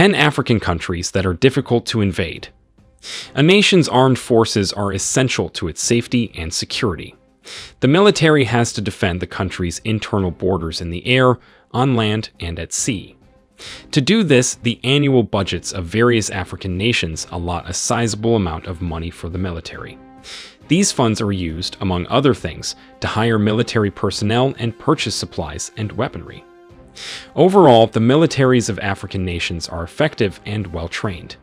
10 African countries that are difficult to invade. A nation's armed forces are essential to its safety and security. The military has to defend the country's internal borders in the air, on land, and at sea. To do this, the annual budgets of various African nations allot a sizable amount of money for the military. These funds are used, among other things, to hire military personnel and purchase supplies and weaponry. Overall, the militaries of African nations are effective and well-trained.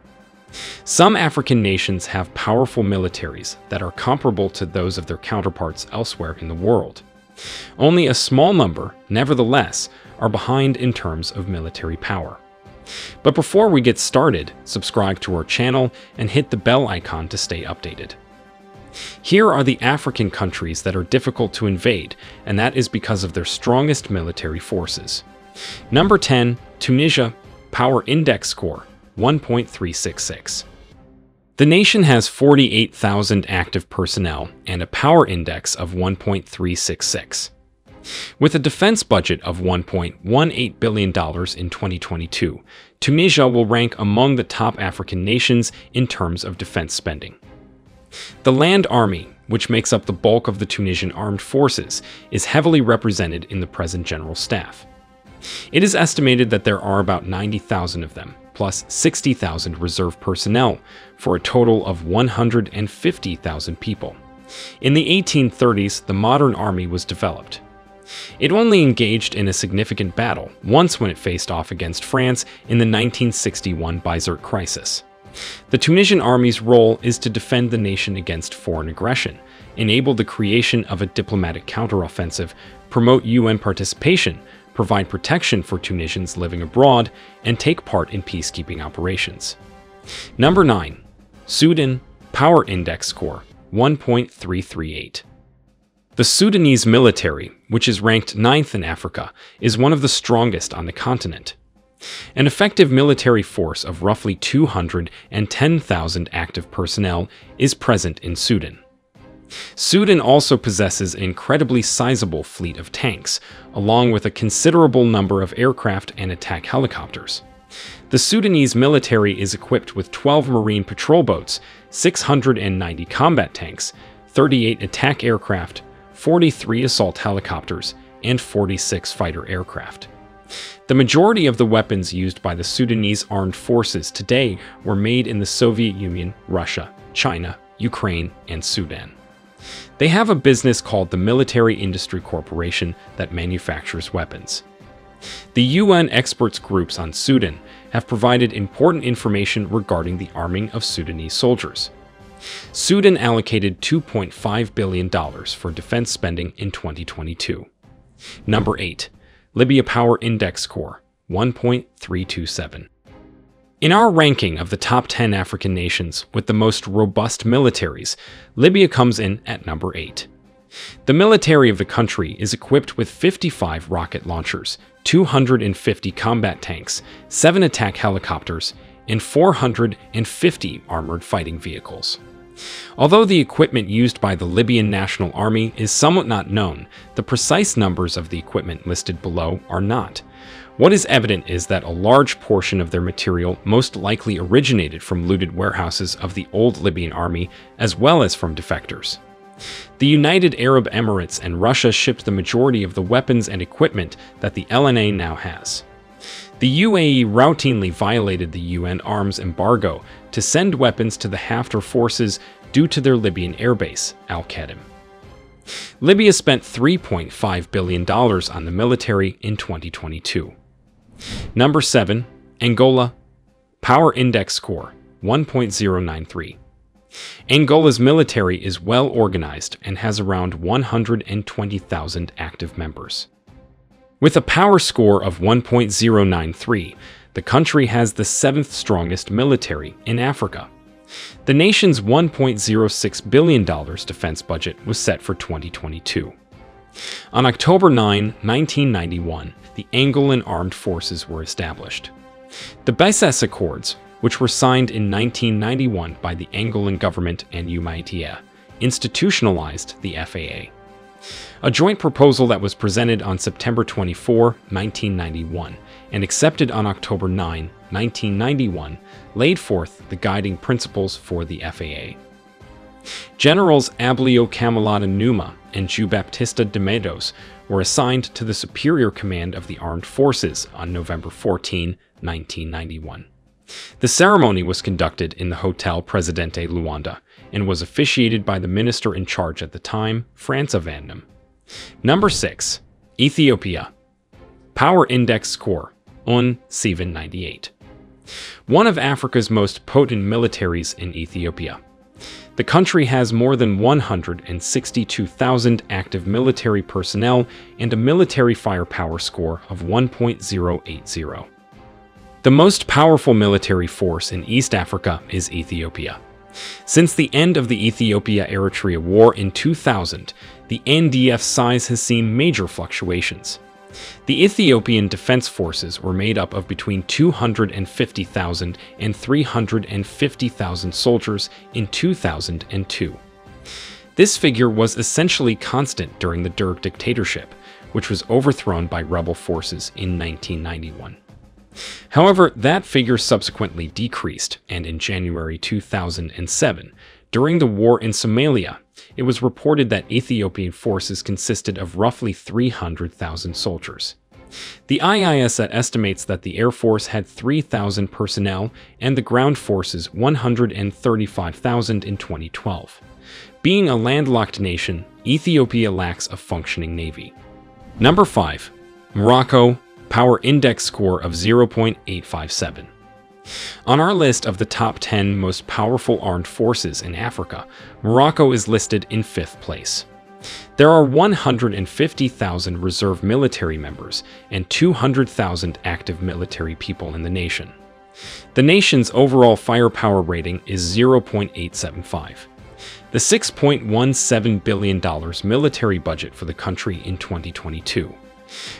Some African nations have powerful militaries that are comparable to those of their counterparts elsewhere in the world. Only a small number, nevertheless, are behind in terms of military power. But before we get started, subscribe to our channel and hit the bell icon to stay updated. Here are the African countries that are difficult to invade, and that is because of their strongest military forces. Number 10, Tunisia, Power Index score 1.366. The nation has 48,000 active personnel and a power index of 1.366. With a defense budget of $1.18 billion in 2022, Tunisia will rank among the top African nations in terms of defense spending. The Land Army, which makes up the bulk of the Tunisian armed forces, is heavily represented in the present general staff. It is estimated that there are about 90,000 of them, plus 60,000 reserve personnel, for a total of 150,000 people. In the 1830s, the modern army was developed. It only engaged in a significant battle once when it faced off against France in the 1961 Bizerte crisis. The Tunisian army's role is to defend the nation against foreign aggression, enable the creation of a diplomatic counteroffensive, promote UN participation, provide protection for Tunisians living abroad, and take part in peacekeeping operations. Number 9. Sudan, Power Index score 1.338. The Sudanese military, which is ranked 9th in Africa, is one of the strongest on the continent. An effective military force of roughly 210,000 active personnel is present in Sudan. Sudan also possesses an incredibly sizable fleet of tanks, along with a considerable number of aircraft and attack helicopters. The Sudanese military is equipped with 12 marine patrol boats, 690 combat tanks, 38 attack aircraft, 43 assault helicopters, and 46 fighter aircraft. The majority of the weapons used by the Sudanese armed forces today were made in the Soviet Union, Russia, China, Ukraine, and Sudan. They have a business called the Military Industry Corporation that manufactures weapons. The UN experts groups on Sudan have provided important information regarding the arming of Sudanese soldiers. Sudan allocated $2.5 billion for defense spending in 2022. Number 8. Libya Power Index score 1.327. In our ranking of the top 10 African nations with the most robust militaries, Libya comes in at number 8. The military of the country is equipped with 55 rocket launchers, 250 combat tanks, 7 attack helicopters, and 450 armored fighting vehicles. Although the equipment used by the Libyan National Army is somewhat not known, the precise numbers of the equipment listed below are not. What is evident is that a large portion of their material most likely originated from looted warehouses of the old Libyan army, as well as from defectors. The United Arab Emirates and Russia shipped the majority of the weapons and equipment that the LNA now has. The UAE routinely violated the UN arms embargo to send weapons to the Haftar forces due to their Libyan airbase, Al-Qadim. Libya spent $3.5 billion on the military in 2022. Number 7. Angola, Power Index score 1.093. Angola's military is well organized and has around 120,000 active members. With a power score of 1.093, the country has the 7th strongest military in Africa. The nation's $1.06 billion defense budget was set for 2022. On October 9, 1991, the Angolan armed forces were established. The Bices Accords, which were signed in 1991 by the Angolan government and UMITA, institutionalized the FAA. A joint proposal that was presented on September 24, 1991, and accepted on October 9, 1991, laid forth the guiding principles for the FAA. Generals Ablio Camilata Numa and João Baptista de Matos were assigned to the Superior Command of the Armed Forces on November 14, 1991. The ceremony was conducted in the Hotel Presidente Luanda and was officiated by the minister in charge at the time, França Vandam. Number 6. Ethiopia. Power Index Score, 798. One of Africa's most potent militaries in Ethiopia. The country has more than 162,000 active military personnel and a military firepower score of 1.080. The most powerful military force in East Africa is Ethiopia. Since the end of the Ethiopia-Eritrea War in 2000, the NDF's size has seen major fluctuations. The Ethiopian Defense Forces were made up of between 250,000 and 350,000 soldiers in 2002. This figure was essentially constant during the Derg dictatorship, which was overthrown by rebel forces in 1991. However, that figure subsequently decreased, and in January 2007, during the war in Somalia, it was reported that Ethiopian forces consisted of roughly 300,000 soldiers. The IISA estimates that the Air Force had 3,000 personnel and the ground forces 135,000 in 2012. Being a landlocked nation, Ethiopia lacks a functioning navy. Number 5. Morocco. Power Index Score of 0.857. On our list of the top 10 most powerful armed forces in Africa, Morocco is listed in 5th place. There are 150,000 reserve military members and 200,000 active military people in the nation. The nation's overall firepower rating is 0.875. The $6.17 billion military budget for the country in 2022.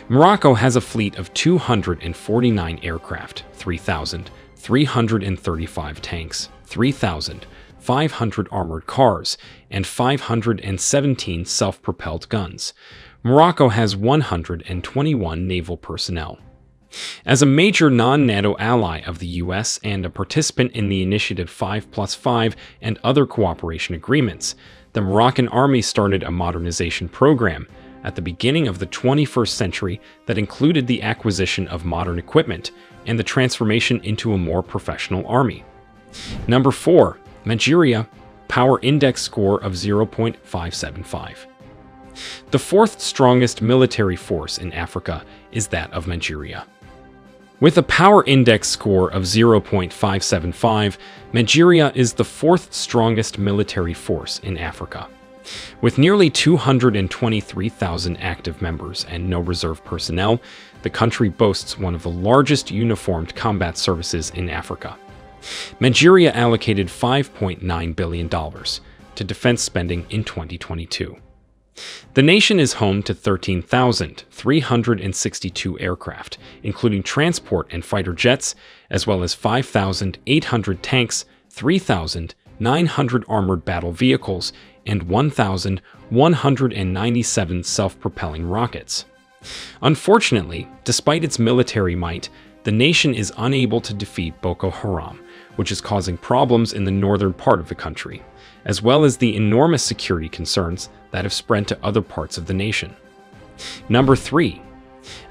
Morocco has a fleet of 249 aircraft, 3,335 tanks, 3,500 armored cars, and 517 self-propelled guns. Morocco has 121 naval personnel. As a major non-NATO ally of the US and a participant in the Initiative 5+5 and other cooperation agreements, the Moroccan army started a modernization program at the beginning of the 21st century that included the acquisition of modern equipment and the transformation into a more professional army. Number 4. Nigeria. Power Index Score of 0.575. The 4th strongest military force in Africa is that of Nigeria. With a power index score of 0.575, Nigeria is the 4th strongest military force in Africa. With nearly 223,000 active members and no reserve personnel, the country boasts one of the largest uniformed combat services in Africa. Nigeria allocated $5.9 billion to defense spending in 2022. The nation is home to 13,362 aircraft, including transport and fighter jets, as well as 5,800 tanks, 3,900 armored battle vehicles, and 1,197 self-propelling rockets. Unfortunately, despite its military might, the nation is unable to defeat Boko Haram, which is causing problems in the northern part of the country, as well as the enormous security concerns that have spread to other parts of the nation. Number 3.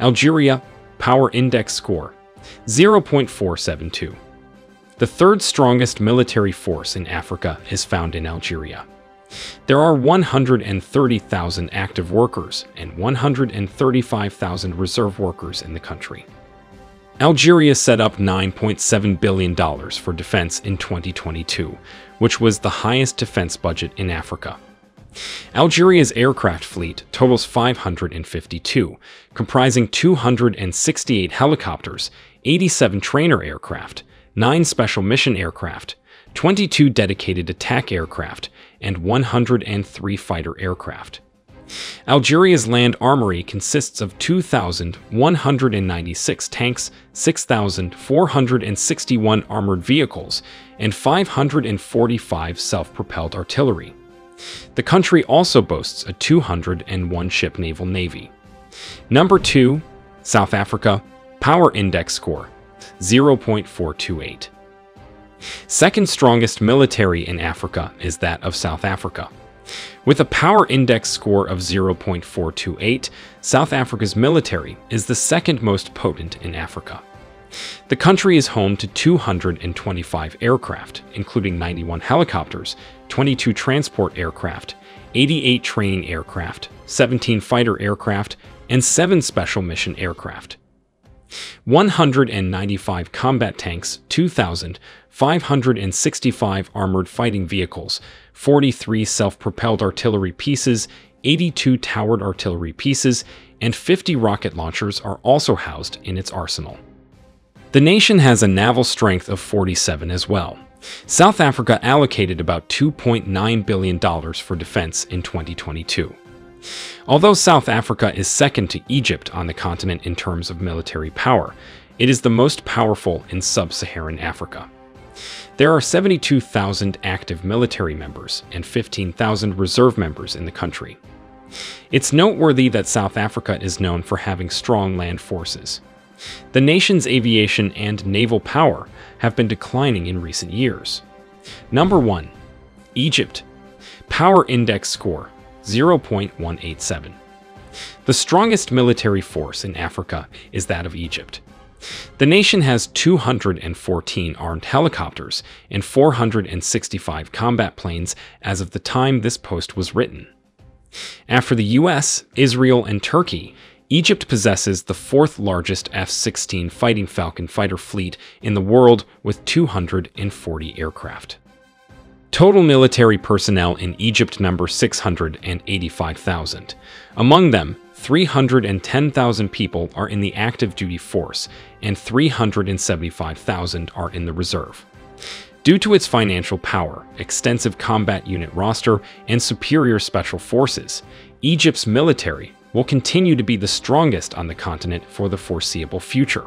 Algeria. Power Index Score 0.472. The 3rd strongest military force in Africa is found in Algeria. There are 130,000 active workers and 135,000 reserve workers in the country. Algeria set up $9.7 billion for defense in 2022, which was the highest defense budget in Africa. Algeria's aircraft fleet totals 552, comprising 268 helicopters, 87 trainer aircraft, 9 special mission aircraft, 22 dedicated attack aircraft, and 103 fighter aircraft. Algeria's land armory consists of 2,196 tanks, 6,461 armored vehicles, and 545 self-propelled artillery. The country also boasts a 201-ship naval navy. Number 2. South Africa. Power Index Score 0.428. Second strongest military in Africa is that of South Africa. With a power index score of 0.428, South Africa's military is the second most potent in Africa. The country is home to 225 aircraft, including 91 helicopters, 22 transport aircraft, 88 training aircraft, 17 fighter aircraft, and 7 special mission aircraft. 195 combat tanks, 2,565 armored fighting vehicles, 43 self-propelled artillery pieces, 82 towered artillery pieces, and 50 rocket launchers are also housed in its arsenal. The nation has a naval strength of 47 as well. South Africa allocated about $2.9 billion for defense in 2022. Although South Africa is second to Egypt on the continent in terms of military power, it is the most powerful in sub-Saharan Africa. There are 72,000 active military members and 15,000 reserve members in the country. It's noteworthy that South Africa is known for having strong land forces. The nation's aviation and naval power have been declining in recent years. Number 1. Egypt. Power Index Score 0.187. The strongest military force in Africa is that of Egypt. The nation has 214 armed helicopters and 465 combat planes as of the time this post was written. After the US, Israel, and Turkey, Egypt possesses the fourth largest F-16 Fighting Falcon fighter fleet in the world with 240 aircraft. Total military personnel in Egypt number 685,000. Among them, 310,000 people are in the active duty force and 375,000 are in the reserve. Due to its financial power, extensive combat unit roster, and superior special forces, Egypt's military will continue to be the strongest on the continent for the foreseeable future.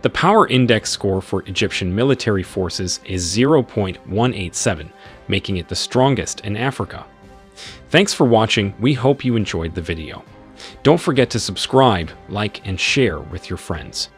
The Power Index score for Egyptian military forces is 0.187, making it the strongest in Africa. Thanks for watching. We hope you enjoyed the video. Don't forget to subscribe, like, and share with your friends.